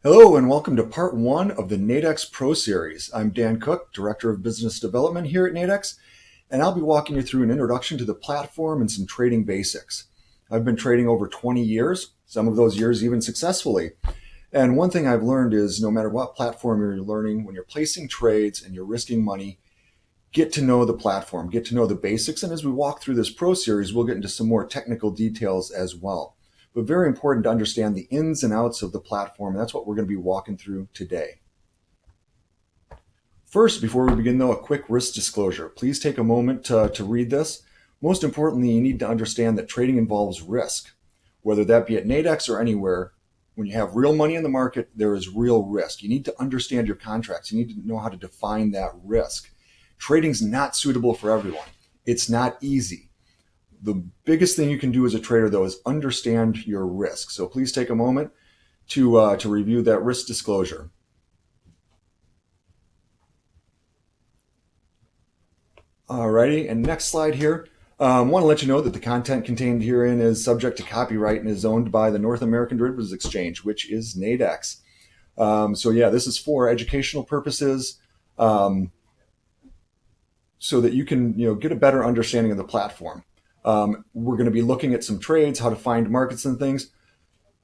Hello and welcome to part one of the Nadex Pro Series. I'm Dan Cook, Director of Business Development here at Nadex, and I'll be walking you through an introduction to the platform and some trading basics. I've been trading over 20 years, some of those years even successfully. And one thing I've learned is no matter what platform you're learning, when you're placing trades and you're risking money, get to know the platform, get to know the basics. And as we walk through this Pro Series, we'll get into some more technical details as well. But very important to understand the ins and outs of the platform. That's what we're going to be walking through today. First, before we begin though, a quick risk disclosure. Please take a moment to read this. Most importantly, you need to understand that trading involves risk. Whether that be at Nadex or anywhere, when you have real money in the market, there is real risk. You need to understand your contracts. You need to know how to define that risk. Trading's not suitable for everyone. It's not easy. The biggest thing you can do as a trader, though, is understand your risk. So please take a moment to review that risk disclosure. Alrighty, and next slide here. I want to let you know that the content contained herein is subject to copyright and is owned by the North American Derivatives Exchange, which is Nadex. So yeah, this is for educational purposes, so that you can get a better understanding of the platform. We're going to be looking at some trades, how to find markets and things.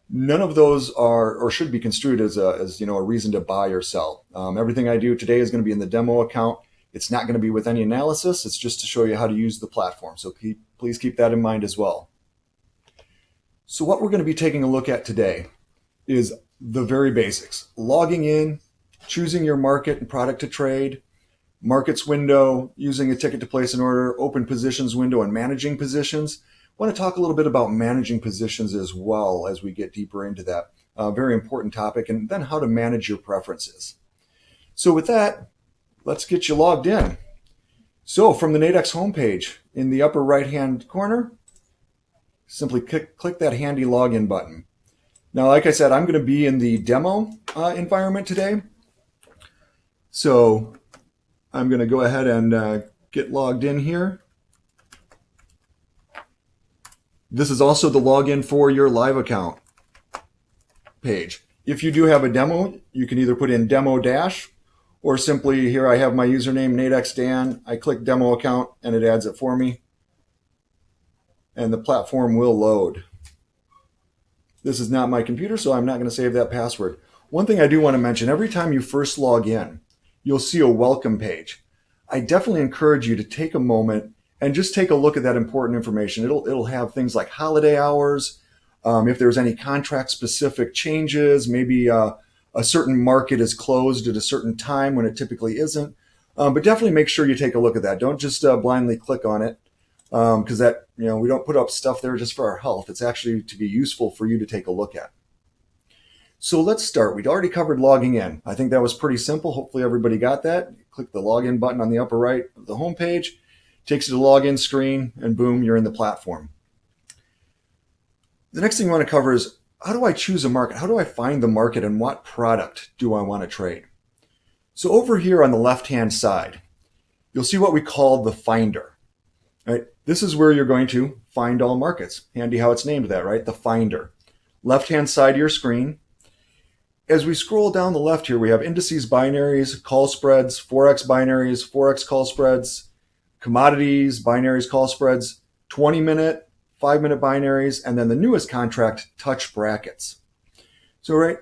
None of those are or should be construed as a reason to buy or sell. Everything I do today is going to be in the demo account. It's not going to be with any analysis. It's just to show you how to use the platform. So please keep that in mind as well. So what we're going to be taking a look at today is the very basics. Logging in, choosing your market and product to trade, markets window, using a ticket to place an order, open positions window, and managing positions. I want to talk a little bit about managing positions as well as we get deeper into that. Very important topic, and then how to manage your preferences. So with that, let's get you logged in. So from the Nadex homepage, in the upper right-hand corner, simply click that handy login button. Now, like I said, I'm going to be in the demo environment today. So I'm going to go ahead and get logged in here. This is also the login for your live account page. If you do have a demo, you can either put in demo dash or simply here I have my username NadexDan. I click demo account and it adds it for me. And the platform will load. This is not my computer, so I'm not going to save that password. One thing I do want to mention, every time you first log in, you'll see a welcome page. I definitely encourage you to take a moment and just take a look at that important information. It'll have things like holiday hours, if there's any contract specific changes, maybe a certain market is closed at a certain time when it typically isn't. But definitely make sure you take a look at that. Don't just blindly click on it, because that we don't put up stuff there just for our health. It's actually to be useful for you to take a look at. So let's start. We'd already covered logging in. I think that was pretty simple. Hopefully everybody got that. Click the login button on the upper right of the home page. Takes you to the login screen, and boom, you're in the platform. The next thing I want to cover is, how do I choose a market? How do I find the market, and what product do I want to trade? So over here on the left-hand side, you'll see what we call the Finder. Right? This is where you're going to find all markets. Handy how it's named that, right? The Finder. Left-hand side of your screen. As we scroll down the left here, we have indices, binaries, call spreads, Forex binaries, Forex call spreads, commodities, binaries, call spreads, 20-minute, 5-minute binaries, and then the newest contract, touch brackets. So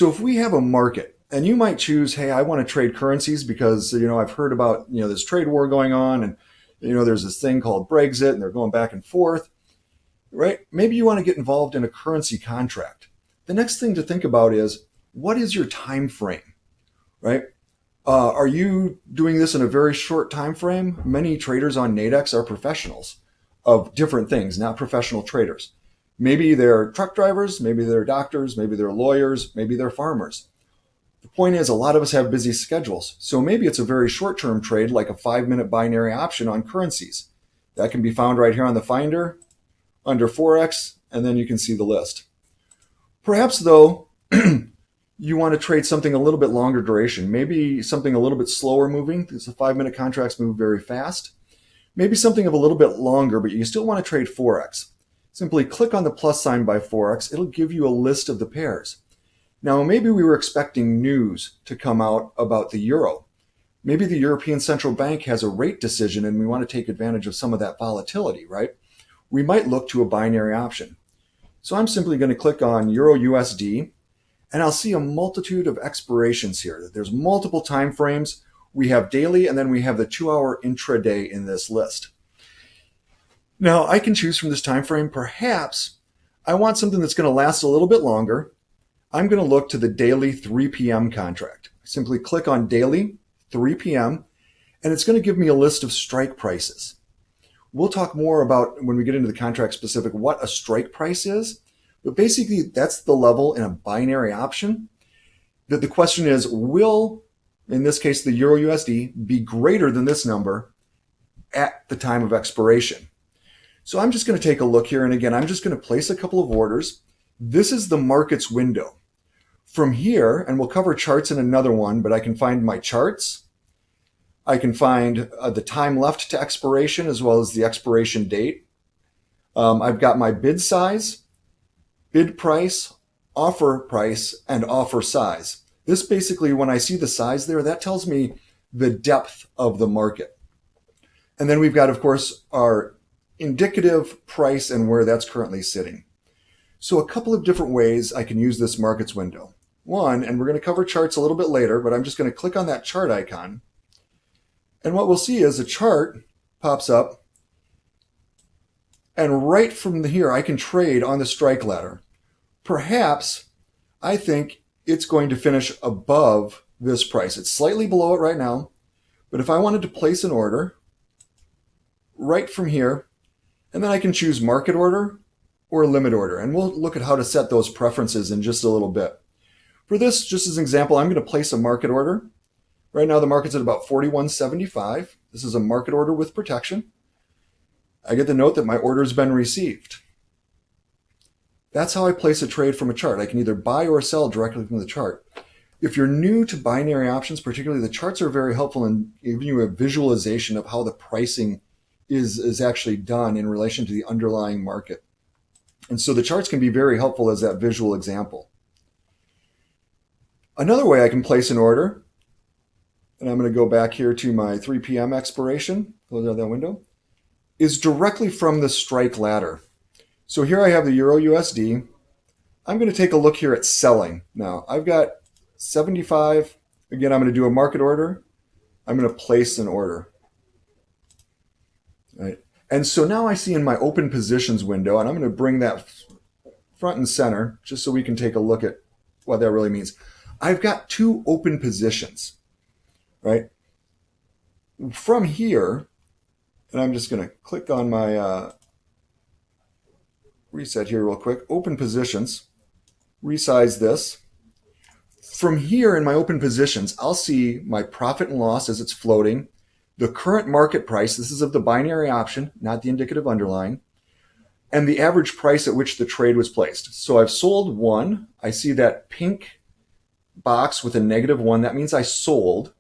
if we have a market, and you might choose, hey, I want to trade currencies because, I've heard about, this trade war going on, and, there's this thing called Brexit, and they're going back and forth, right? Maybe you want to get involved in a currency contract. The next thing to think about is, what is your time frame, right? Are you doing this in a very short time frame? Many traders on Nadex are professionals of different things, not professional traders. Maybe they're truck drivers, maybe they're doctors, maybe they're lawyers, maybe they're farmers. The point is, a lot of us have busy schedules. So maybe it's a very short-term trade, like a 5-minute binary option on currencies. That can be found right here on the Finder, under Forex, and then you can see the list. Perhaps, though, you want to trade something a little bit longer duration, maybe something a little bit slower moving, because the 5-minute contracts move very fast. Maybe something of a little bit longer, but you still want to trade Forex. Simply click on the plus sign by Forex. It'll give you a list of the pairs. Now, maybe we were expecting news to come out about the euro. Maybe the European Central Bank has a rate decision and we want to take advantage of some of that volatility, right? We might look to a binary option. So I'm simply going to click on Euro USD, and I'll see a multitude of expirations here. There's multiple time frames. We have daily, and then we have the 2-hour intraday in this list. Now, I can choose from this time frame. Perhaps I want something that's going to last a little bit longer. I'm going to look to the daily 3 p.m. contract. Simply click on daily 3 p.m., and it's going to give me a list of strike prices. We'll talk more about, when we get into the contract specific, what a strike price is. But basically, that's the level in a binary option. That the question is, will, in this case, the Euro USD be greater than this number at the time of expiration? So I'm just going to take a look here. And again, I'm just going to place a couple of orders. This is the markets window. From here, and we'll cover charts in another one, but I can find my charts. I can find the time left to expiration as well as the expiration date. I've got my bid size, bid price, and offer size. This basically, when I see the size there, that tells me the depth of the market. And then we've got, of course, our indicative price and where that's currently sitting. So a couple of different ways I can use this markets window. One, and we're going to cover charts a little bit later, but I'm just going to click on that chart icon. And what we'll see is a chart pops up, and right from here, I can trade on the strike ladder. Perhaps I think it's going to finish above this price. It's slightly below it right now, but if I wanted to place an order right from here, and then I can choose market order or limit order, and we'll look at how to set those preferences in just a little bit. For this, just as an example, I'm going to place a market order. Right now, the market's at about 41.75. This is a market order with protection. I get the note that my order has been received. That's how I place a trade from a chart. I can either buy or sell directly from the chart. If you're new to binary options, particularly, the charts are very helpful in giving you a visualization of how the pricing is actually done in relation to the underlying market. And so the charts can be very helpful as that visual example. Another way I can place an order, and I'm going to go back here to my 3 p.m. expiration, close out that window, is directly from the strike ladder. So here I have the Euro USD. I'm going to take a look here at selling. Now, I've got 75. Again, I'm going to do a market order. I'm going to place an order. All right. And so now I see in my open positions window, and I'm going to bring that front and center just so we can take a look at what that really means. I've got 2 open positions, right? From here, and I'm just going to click on my reset here real quick, open positions, resize this. From here in my open positions, I'll see my profit and loss as it's floating, the current market price, this is of the binary option, not the indicative underlying, and the average price at which the trade was placed. So I've sold 1. I see that pink box with a -1. That means I sold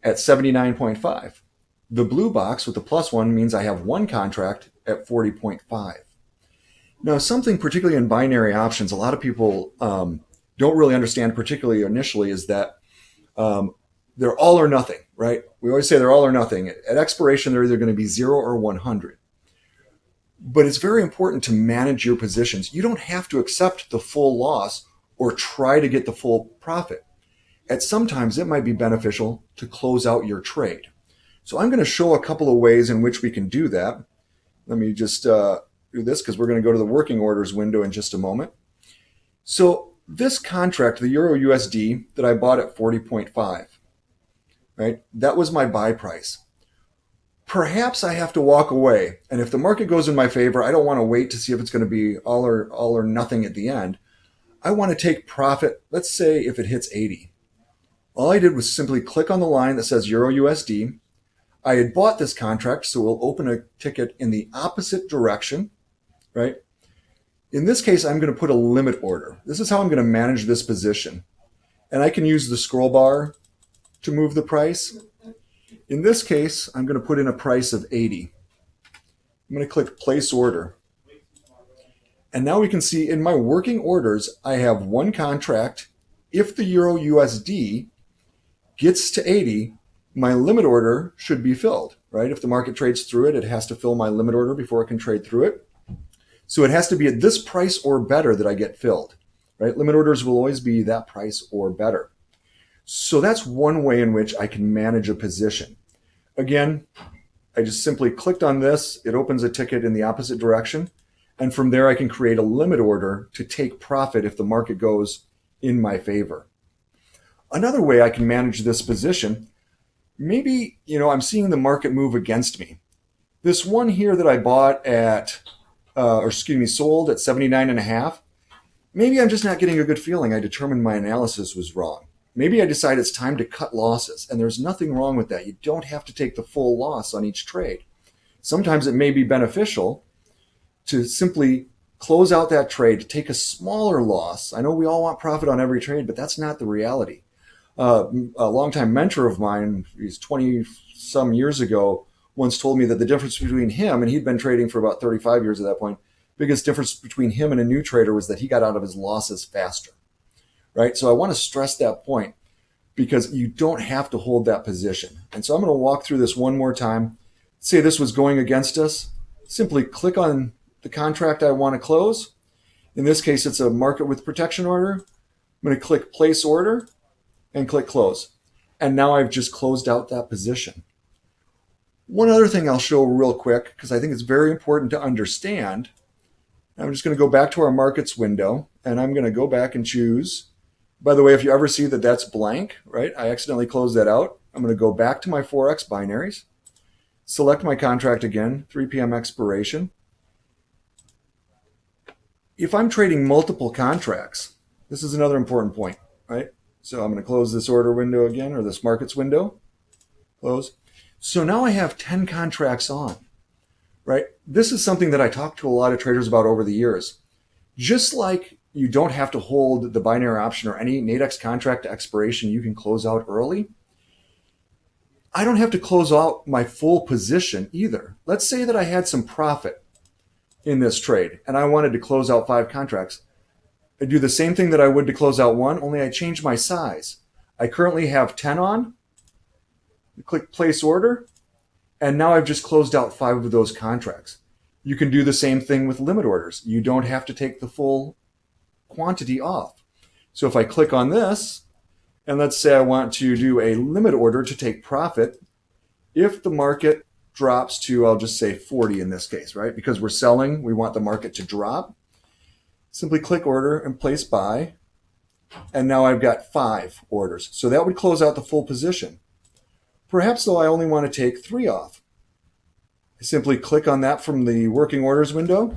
at 79.5. The blue box with the +1 means I have 1 contract at 40.5. Now, something particularly in binary options, a lot of people don't really understand, particularly initially, is that they're all or nothing, right? We always say they're all or nothing. At expiration, they're either going to be 0 or 100. But it's very important to manage your positions. You don't have to accept the full loss or try to get the full profit. At sometimes it might be beneficial to close out your trade. So I'm going to show a couple of ways in which we can do that. Let me just do this because we're going to go to the working orders window in just a moment. So this contract, the Euro USD that I bought at 40.5, right? That was my buy price. Perhaps I have to walk away. And if the market goes in my favor, I don't want to wait to see if it's going to be all or nothing at the end. I want to take profit, let's say if it hits 80. All I did was simply click on the line that says Euro USD. I had bought this contract, so we'll open a ticket in the opposite direction, right? In this case, I'm going to put a limit order. This is how I'm going to manage this position. And I can use the scroll bar to move the price. In this case, I'm going to put in a price of 80. I'm going to click place order. And now we can see in my working orders, I have 1 contract if the Euro USD gets to 80, my limit order should be filled, right? If the market trades through it, it has to fill my limit order before it can trade through it. So it has to be at this price or better that I get filled, right? Limit orders will always be that price or better. So that's one way in which I can manage a position. Again, I just simply clicked on this. It opens a ticket in the opposite direction. And from there, I can create a limit order to take profit if the market goes in my favor. Another way I can manage this position, maybe, I'm seeing the market move against me. This one here that I bought sold at 79.5. Maybe I'm just not getting a good feeling. I determined my analysis was wrong. Maybe I decide it's time to cut losses, and there's nothing wrong with that. You don't have to take the full loss on each trade. Sometimes it may be beneficial to simply close out that trade, to take a smaller loss. I know we all want profit on every trade, but that's not the reality. A longtime mentor of mine, he's 20 some years ago, once told me that the difference between him, and he'd been trading for about 35 years at that point, biggest difference between him and a new trader was that he got out of his losses faster, right? So I want to stress that point because you don't have to hold that position. And so I'm going to walk through this one more time. Say this was going against us. Simply click on the contract I want to close. In this case, it's a market with protection order. I'm going to click place order and click close. And now I've just closed out that position. One other thing I'll show real quick, because I think it's very important to understand. I'm just going to go back to our markets window, and I'm going to go back and choose. By the way, if you ever see that that's blank, right, I accidentally closed that out. I'm going to go back to my Forex binaries, select my contract again, 3 p.m. expiration. If I'm trading multiple contracts, this is another important point, right? So I'm going to close this order window again, or this markets window, close. So now I have 10 contracts on, right? This is something that I talked to a lot of traders about over the years. Just like you don't have to hold the binary option or any Nadex contract to expiration, you can close out early. I don't have to close out my full position either. Let's say that I had some profit in this trade and I wanted to close out 5 contracts. I do the same thing that I would to close out one, only I change my size. I currently have 10 on. Click place order, and now I've just closed out 5 of those contracts. You can do the same thing with limit orders. You don't have to take the full quantity off. So if I click on this, and let's say I want to do a limit order to take profit, if the market drops to, I'll just say 40 in this case, right? Because we're selling, we want the market to drop. Simply click order and place buy, and now I've got 5 orders. So that would close out the full position. Perhaps, though, I only want to take 3 off. I simply click on that from the working orders window.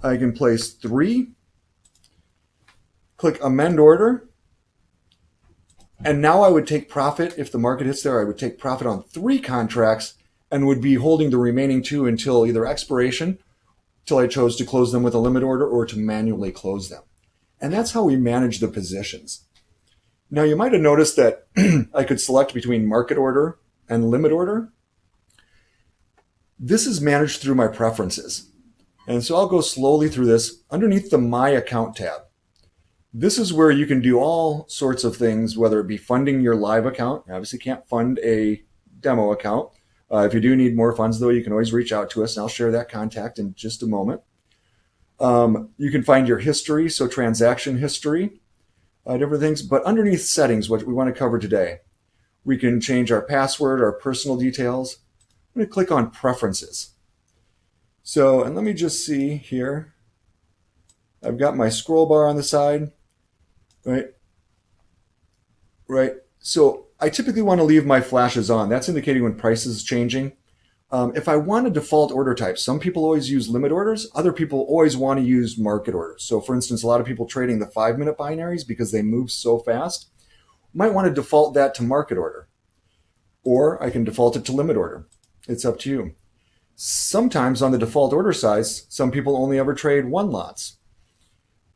I can place 3, click amend order, and now I would take profit. If the market hits there, I would take profit on 3 contracts and would be holding the remaining 2 until either expiration, till I chose to close them with a limit order or to manually close them. And that's how we manage the positions. Now, you might have noticed that I could select between market order and limit order. This is managed through my preferences. And so I'll go slowly through this underneath the My Account tab. This is where you can do all sorts of things, whether it be funding your live account. You obviously can't fund a demo account. If you do need more funds, though, you can always reach out to us, and I'll share that contact in just a moment. You can find your history, so transaction history. Different things, but underneath settings, what we want to cover today, we can change our password, our personal details. I'm going to click on preferences. So, and let me just see here. I've got my scroll bar on the side, right? So I typically want to leave my flashes on. That's indicating when price is changing. If I want a default order type, some people always use limit orders. Other people always want to use market orders. So for instance, a lot of people trading the 5-minute binaries because they move so fast might want to default that to market order. Or I can default it to limit order. It's up to you. Sometimes on the default order size, some people only ever trade 1 lots.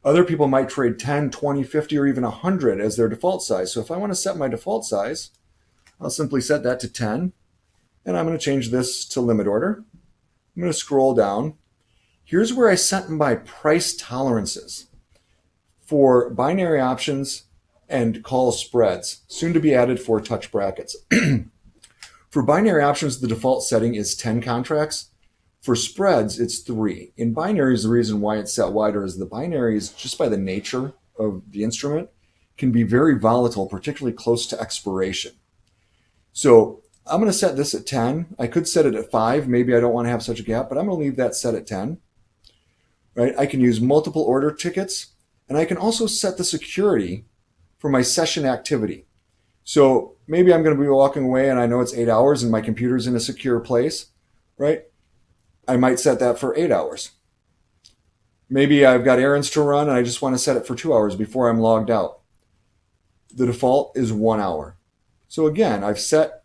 Other people might trade 10, 20, 50, or even 100 as their default size. So if I want to set my default size, I'll simply set that to 10. And I'm going to change this to limit order. I'm going to scroll down. Here's where I set my price tolerances for binary options and call spreads, soon to be added for touch brackets. For binary options, the default setting is 10 contracts. For spreads, it's 3. In binaries, the reason why it's set wider is the binaries, just by the nature of the instrument, can be very volatile, particularly close to expiration. So I'm going to set this at 10. I could set it at 5. Maybe I don't want to have such a gap, but I'm going to leave that set at 10. Right? I can use multiple order tickets, and I can also set the security for my session activity. So maybe I'm going to be walking away and I know it's 8 hours and my computer's in a secure place, right? I might set that for 8 hours. Maybe I've got errands to run and I just want to set it for 2 hours before I'm logged out. The default is 1 hour. So again, I've set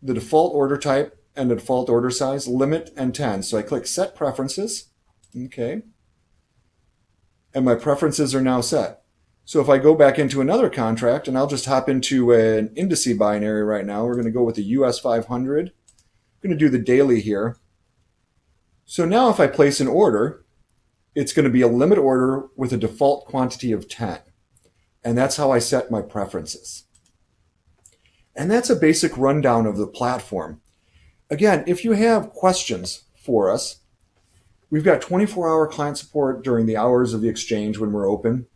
the default order type and the default order size, limit, and 10. So I click Set Preferences. Okay. And my preferences are now set. So if I go back into another contract, and I'll just hop into an indice binary right now, we're going to go with the US 500. I'm going to do the daily here. So now if I place an order, it's going to be a limit order with a default quantity of 10. And that's how I set my preferences. And that's a basic rundown of the platform. Again, if you have questions for us, we've got 24-hour client support during the hours of the exchange when we're open.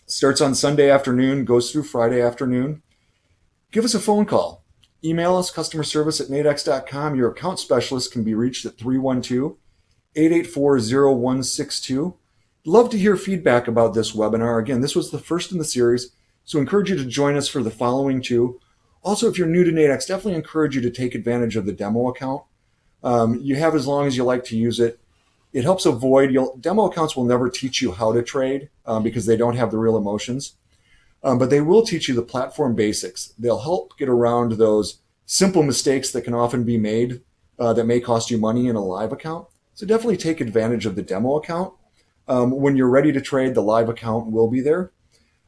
Starts on Sunday afternoon, goes through Friday afternoon. Give us a phone call. Email us, customerservice@nadex.com. Your account specialist can be reached at 312-884-0162. Love to hear feedback about this webinar. Again, this was the first in the series, so encourage you to join us for the following 2. Also, if you're new to Nadex, definitely encourage you to take advantage of the demo account. You have as long as you like to use it. It helps avoid, demo accounts will never teach you how to trade because they don't have the real emotions, but they will teach you the platform basics. They'll help get around those simple mistakes that can often be made that may cost you money in a live account. So definitely take advantage of the demo account. When you're ready to trade, the live account will be there.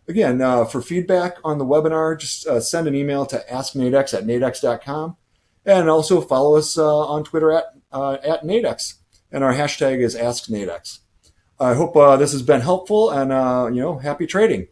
Again, for feedback on the webinar, just send an email to asknadex@nadex.com, and also follow us on Twitter at Nadex. And our hashtag is AskNadex. I hope this has been helpful and, happy trading.